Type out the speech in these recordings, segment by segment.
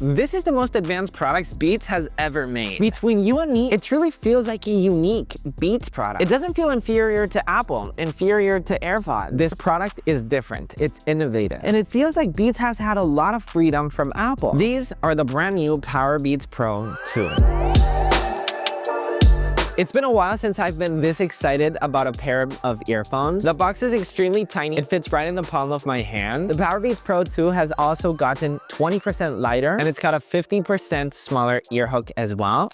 This is the most advanced products Beats has ever made. Between you and me, it truly feels like a unique Beats product. It doesn't feel inferior to Apple, inferior to AirPods. This product is different, it's innovative, and it feels like Beats has had a lot of freedom from Apple. These are the brand new PowerBeats Pro 2. It's been a while since I've been this excited about a pair of earphones. The box is extremely tiny. It fits right in the palm of my hand. The PowerBeats Pro 2 has also gotten 20% lighter, and it's got a 50% smaller ear hook as well.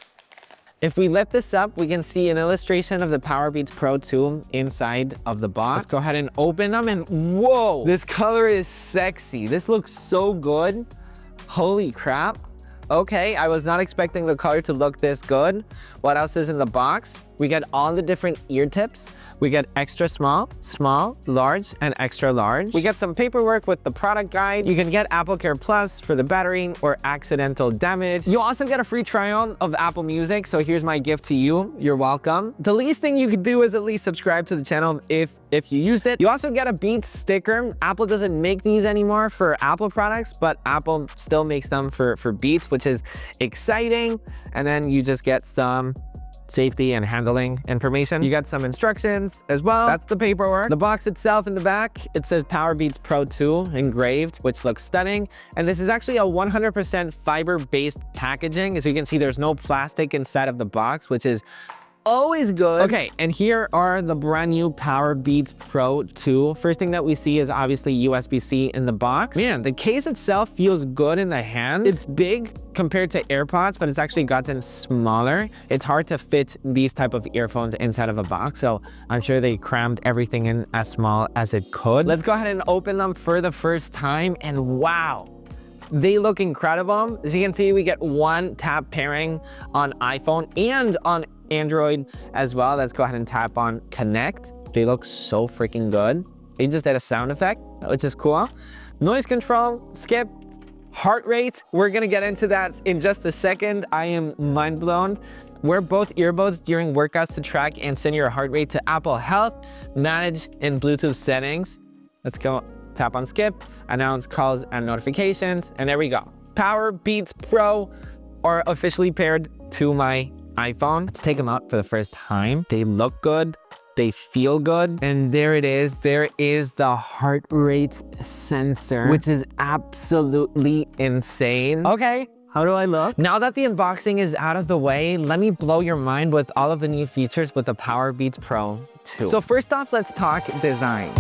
If we lift this up, we can see an illustration of the PowerBeats Pro 2 inside of the box. Let's go ahead and open them, and whoa, this color is sexy. This looks so good. Holy crap. Okay, I was not expecting the color to look this good. What else is in the box? We get all the different ear tips. We get extra small, small, large, and extra large. We get some paperwork with the product guide. You can get Apple Care Plus for the battery or accidental damage. You also get a free try-on of Apple Music, so here's my gift to you. You're welcome. The least thing you could do is at least subscribe to the channel if you used it. You also get a Beats sticker. Apple doesn't make these anymore for Apple products, but Apple still makes them for Beats, which is exciting. And then you just get some safety and handling information. You got some instructions as well. That's the paperwork. The box itself in the back, it says PowerBeats Pro 2 engraved, which looks stunning. And this is actually a 100% fiber-based packaging. As you can see, there's no plastic inside of the box, which is always good. Okay, and here are the brand new PowerBeats Pro 2. First thing that we see is obviously USB-C in the box. Man, the case itself feels good in the hand. It's big compared to AirPods, but it's actually gotten smaller. It's hard to fit these type of earphones inside of a box, so I'm sure they crammed everything in as small as it could. Let's go ahead and open them for the first time, and wow, they look incredible. As you can see, we get one tap pairing on iPhone and on Android as well. Let's go ahead and tap on connect. They look so freaking good. They just did a sound effect, which is cool. Noise control, skip, heart rate. We're gonna get into that in just a second. I am mind blown. Wear both earbuds during workouts to track and send your heart rate to Apple Health. Manage in Bluetooth settings. Let's go tap on skip, announce calls and notifications, and there we go. PowerBeats Pro are officially paired to my iPhone. Let's take them out for the first time. They look good, they feel good, and there it is. There is the heart rate sensor, which is absolutely insane. Okay, how do I look? Now that the unboxing is out of the way, let me blow your mind with all of the new features with the PowerBeats Pro 2. So first off, let's talk design.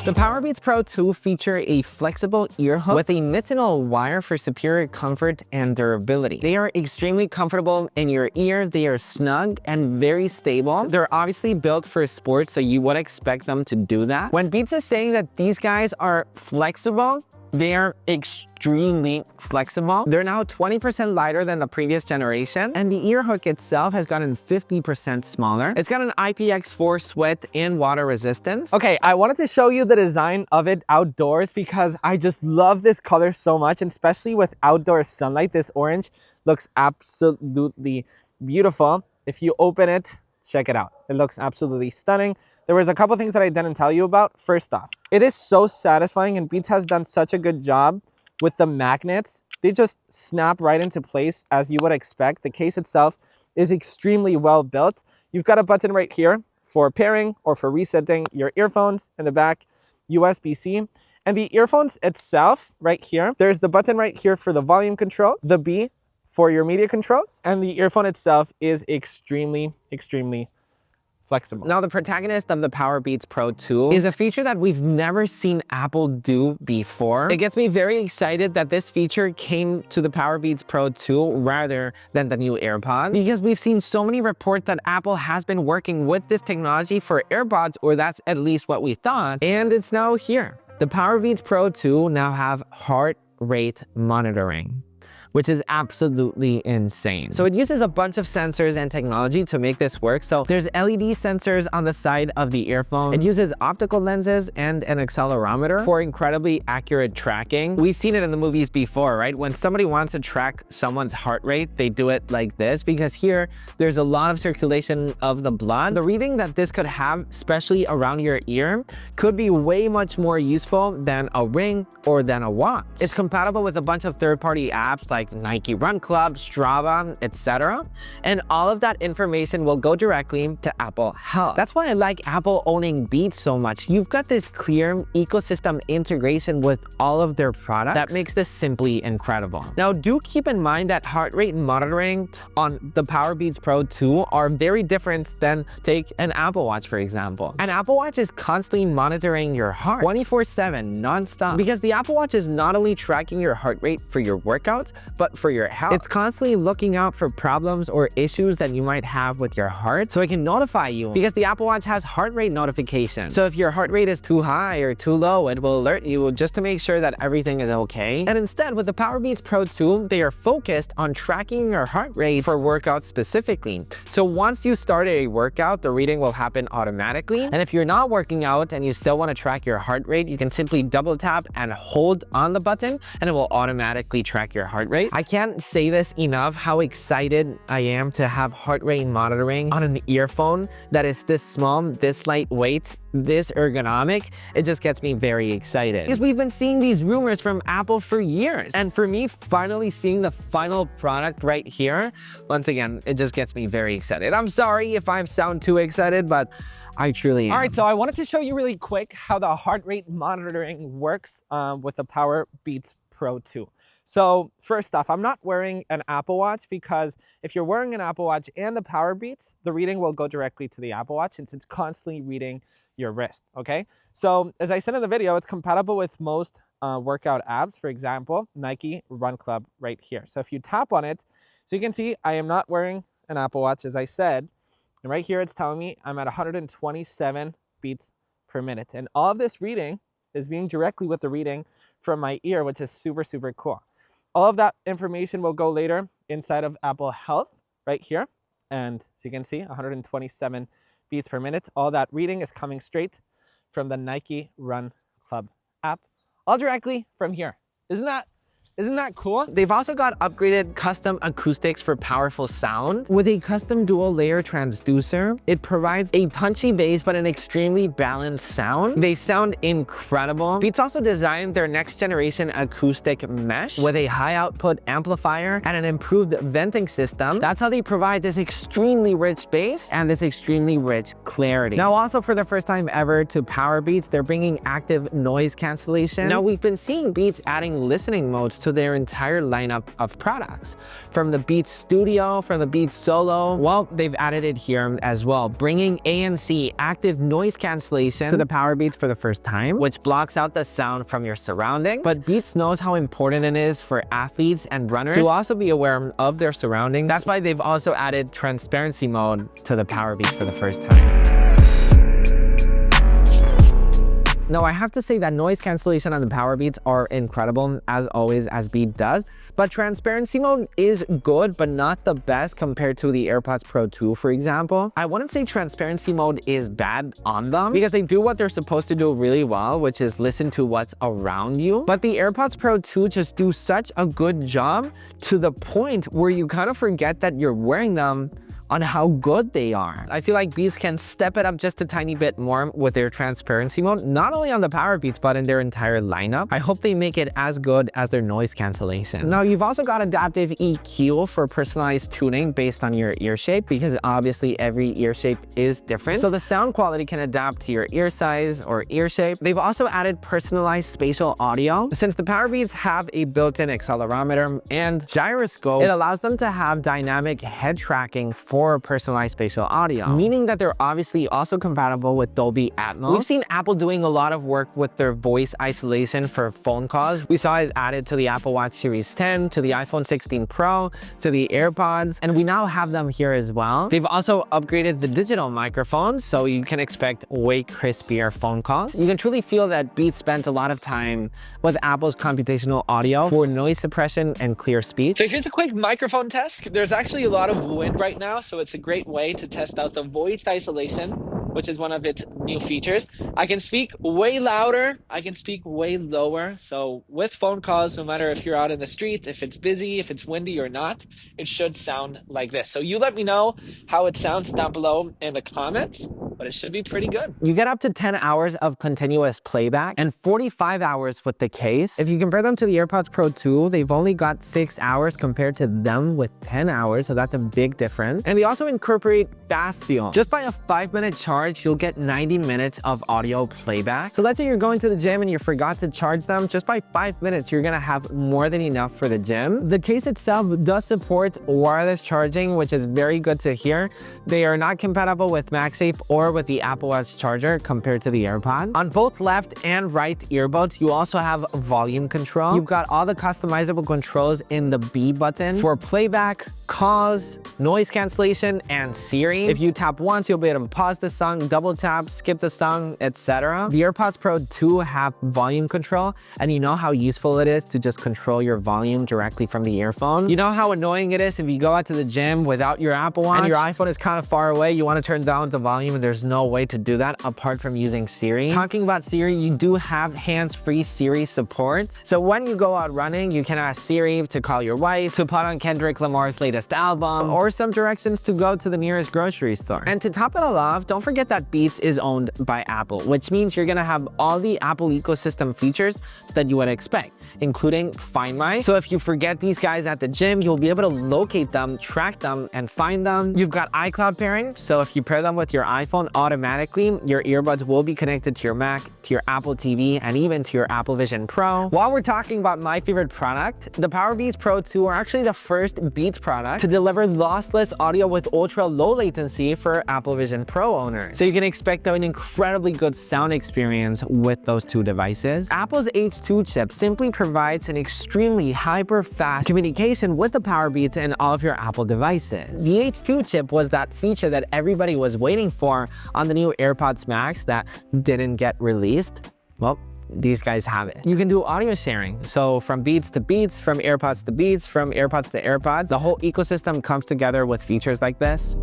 The PowerBeats Pro 2 feature a flexible ear hook with a nitinol wire for superior comfort and durability. They are extremely comfortable in your ear. They are snug and very stable. They're obviously built for sports, so you would expect them to do that. When Beats is saying that these guys are flexible, they are extremely flexible. They're now 20% lighter than the previous generation, and the ear hook itself has gotten 50% smaller. It's got an IPX4 sweat and water resistance. Okay, I wanted to show you the design of it outdoors because I just love this color so much, and especially with outdoor sunlight. This orange looks absolutely beautiful. If you open it, check it out. It looks absolutely stunning. There was a couple things that I didn't tell you about. First off, it is so satisfying, and Beats has done such a good job with the magnets. They just snap right into place as you would expect. The case itself is extremely well built. You've got a button right here for pairing or for resetting your earphones. In the back, USB-C. And the earphones itself right here, there's the button right here for the volume controls, the B for your media controls, and the earphone itself is extremely flexible. Now, the protagonist of the PowerBeats Pro 2 is a feature that we've never seen Apple do before. It gets me very excited that this feature came to the PowerBeats Pro 2 rather than the new AirPods, because we've seen so many reports that Apple has been working with this technology for AirPods, or that's at least what we thought, and it's now here. The PowerBeats Pro 2 now have heart rate monitoring, which is absolutely insane. So it uses a bunch of sensors and technology to make this work. So there's LED sensors on the side of the earphone. It uses optical lenses and an accelerometer for incredibly accurate tracking. We've seen it in the movies before, right? When somebody wants to track someone's heart rate, they do it like this, because here there's a lot of circulation of the blood. The reading that this could have, especially around your ear, could be way much more useful than a ring or than a watch. It's compatible with a bunch of third-party apps like Nike Run Club, Strava, etc. And all of that information will go directly to Apple Health. That's why I like Apple owning Beats so much. You've got this clear ecosystem integration with all of their products that makes this simply incredible. Now, do keep in mind that heart rate monitoring on the PowerBeats Pro 2 are very different than, take an Apple Watch, for example. An Apple Watch is constantly monitoring your heart 24/7, non-stop, because the Apple Watch is not only tracking your heart rate for your workouts, but for your health. It's constantly looking out for problems or issues that you might have with your heart, so it can notify you, because the Apple Watch has heart rate notifications. So if your heart rate is too high or too low, it will alert you just to make sure that everything is okay. And instead, with the PowerBeats Pro 2, they are focused on tracking your heart rate for workouts specifically. So once you started a workout, the reading will happen automatically. And if you're not working out and you still want to track your heart rate, you can simply double tap and hold on the button and it will automatically track your heart rate. I can't say this enough how excited I am to have heart rate monitoring on an earphone that is this small, this lightweight, this ergonomic. It just gets me very excited, because we've been seeing these rumors from Apple for years. And for me, finally seeing the final product right here, once again, it just gets me very excited. I'm sorry if I sound too excited, but I truly am. All right, so I wanted to show you really quick how the heart rate monitoring works with the PowerBeats Pro 2. So first off, I'm not wearing an Apple Watch, because if you're wearing an Apple Watch and the PowerBeats, the reading will go directly to the Apple Watch, since it's constantly reading your wrist, okay? So as I said in the video, it's compatible with most workout apps, for example, Nike Run Club right here. So if you tap on it, so you can see I am not wearing an Apple Watch, as I said, and right here it's telling me I'm at 127 beats per minute. And all of this reading is being directly with the reading from my ear, which is super, super cool. All of that information will go later inside of Apple Health right here. And so you can see 127 beats per minute. All that reading is coming straight from the Nike Run Club app, all directly from here. Isn't that cool? They've also got upgraded custom acoustics for powerful sound. With a custom dual layer transducer, it provides a punchy bass but an extremely balanced sound. They sound incredible. Beats also designed their next generation acoustic mesh with a high output amplifier and an improved venting system. That's how they provide this extremely rich bass and this extremely rich clarity. Now, also for the first time ever to PowerBeats, they're bringing active noise cancellation. Now, we've been seeing Beats adding listening modes to their entire lineup of products. From the Beats Studio, from the Beats Solo, well, they've added it here as well, bringing ANC, active noise cancellation, to the PowerBeats for the first time, which blocks out the sound from your surroundings. But Beats knows how important it is for athletes and runners to also be aware of their surroundings. That's why they've also added transparency mode to the PowerBeats for the first time. Now, I have to say that noise cancellation on the PowerBeats are incredible, as always, as Beat does. But transparency mode is good, but not the best compared to the AirPods Pro 2, for example. I wouldn't say transparency mode is bad on them, because they do what they're supposed to do really well, which is listen to what's around you. But the AirPods Pro 2 just do such a good job, to the point where you kind of forget that you're wearing them on how good they are. I feel like Beats can step it up just a tiny bit more with their transparency mode, not only on the PowerBeats, but in their entire lineup. I hope they make it as good as their noise cancellation. Now, you've also got adaptive EQ for personalized tuning based on your ear shape, because obviously every ear shape is different. So the sound quality can adapt to your ear size or ear shape. They've also added personalized spatial audio. Since the PowerBeats have a built-in accelerometer and gyroscope, it allows them to have dynamic head tracking for for personalized spatial audio, meaning that they're obviously also compatible with Dolby Atmos. We've seen Apple doing a lot of work with their voice isolation for phone calls. We saw it added to the Apple Watch Series 10, to the iPhone 16 Pro, to the AirPods, and we now have them here as well. They've also upgraded the digital microphones, so you can expect way crispier phone calls. You can truly feel that Beats spent a lot of time with Apple's computational audio for noise suppression and clear speech. So here's a quick microphone test. There's actually a lot of wind right now, so it's a great way to test out the voice isolation, which is one of its new features. I can speak way louder, I can speak way lower. So with phone calls, no matter if you're out in the street, if it's busy, if it's windy or not, it should sound like this. So you let me know how it sounds down below in the comments, but it should be pretty good. You get up to 10 hours of continuous playback and 45 hours with the case. If you compare them to the AirPods Pro 2, they've only got 6 hours compared to them with 10 hours, so that's a big difference. And they also incorporate fast fuel. Just by a 5-minute charge, you'll get 90 minutes of audio playback. So let's say you're going to the gym and you forgot to charge them, just by 5 minutes, you're gonna have more than enough for the gym. The case itself does support wireless charging, which is very good to hear. They are not compatible with MagSafe or with the Apple Watch charger compared to the AirPods. On both left and right earbuds, you also have volume control. You've got all the customizable controls in the B button for playback, calls, noise cancellation, and Siri. If you tap once, you'll be able to pause the song, double tap, skip the song, etc. The AirPods Pro 2 have volume control, and you know how useful it is to just control your volume directly from the earphone. You know how annoying it is if you go out to the gym without your Apple Watch and your iPhone is kind of far away, you want to turn down the volume and there's no way to do that apart from using Siri. Talking about Siri, you do have hands-free Siri support. So when you go out running, you can ask Siri to call your wife, to put on Kendrick Lamar's latest album, or some directions to go to the nearest grocery store. And to top it all off, don't forget that Beats is owned by Apple, which means you're gonna have all the Apple ecosystem features that you would expect, including Find My. So if you forget these guys at the gym, you'll be able to locate them, track them, and find them. You've got iCloud pairing, so if you pair them with your iPhone, automatically your earbuds will be connected to your Mac, to your Apple TV, and even to your Apple Vision Pro. While we're talking about my favorite product, the PowerBeats Pro 2 are actually the first Beats product to deliver lossless audio with ultra low latency for Apple Vision Pro owners. So you can expect an incredibly good sound experience with those two devices. Apple's H2 chip simply provides an extremely hyper-fast communication with the PowerBeats and all of your Apple devices. The H2 chip was that feature that everybody was waiting for on the new AirPods Max that didn't get released. Well, these guys have it. You can do audio sharing. So from Beats to Beats, from AirPods to Beats, from AirPods to AirPods, the whole ecosystem comes together with features like this.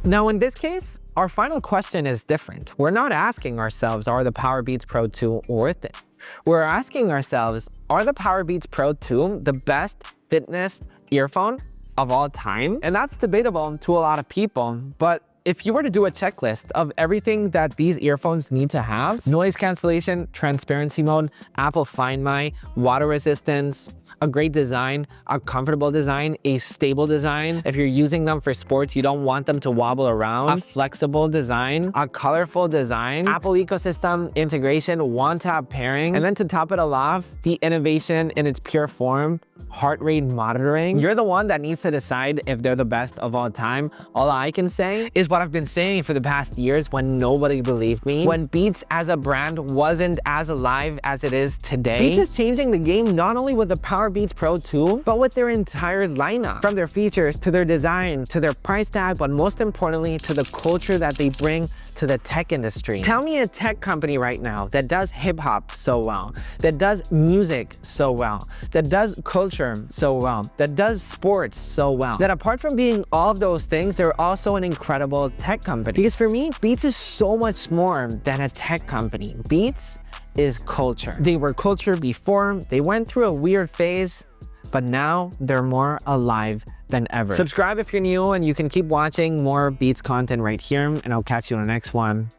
Now in this case, our final question is different. We're not asking ourselves, are the PowerBeats Pro 2 worth it? We're asking ourselves, are the PowerBeats Pro 2 the best fitness earphone of all time? And that's debatable to a lot of people, but if you were to do a checklist of everything that these earphones need to have, noise cancellation, transparency mode, Apple Find My, water resistance, a great design, a comfortable design, a stable design. If you're using them for sports, you don't want them to wobble around. A flexible design, a colorful design, Apple ecosystem integration, one-tap pairing, and then to top it all off, the innovation in its pure form, heart rate monitoring. You're the one that needs to decide if they're the best of all time. All I can say is what I've been saying for the past years when nobody believed me. When Beats as a brand wasn't as alive as it is today. Beats is changing the game not only with the PowerBeats Pro 2, but with their entire lineup. From their features, to their design, to their price tag, but most importantly, to the culture that they bring to the tech industry. Tell me a tech company right now that does hip hop so well, that does music so well, that does culture so well, that does sports so well, that apart from being all of those things, they're also an incredible tech company. Because for me, Beats is so much more than a tech company. Beats is culture. They were culture before, they went through a weird phase, but now they're more alive than ever. Subscribe if you're new, and you can keep watching more Beats content right here, and I'll catch you on the next one.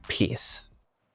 Peace.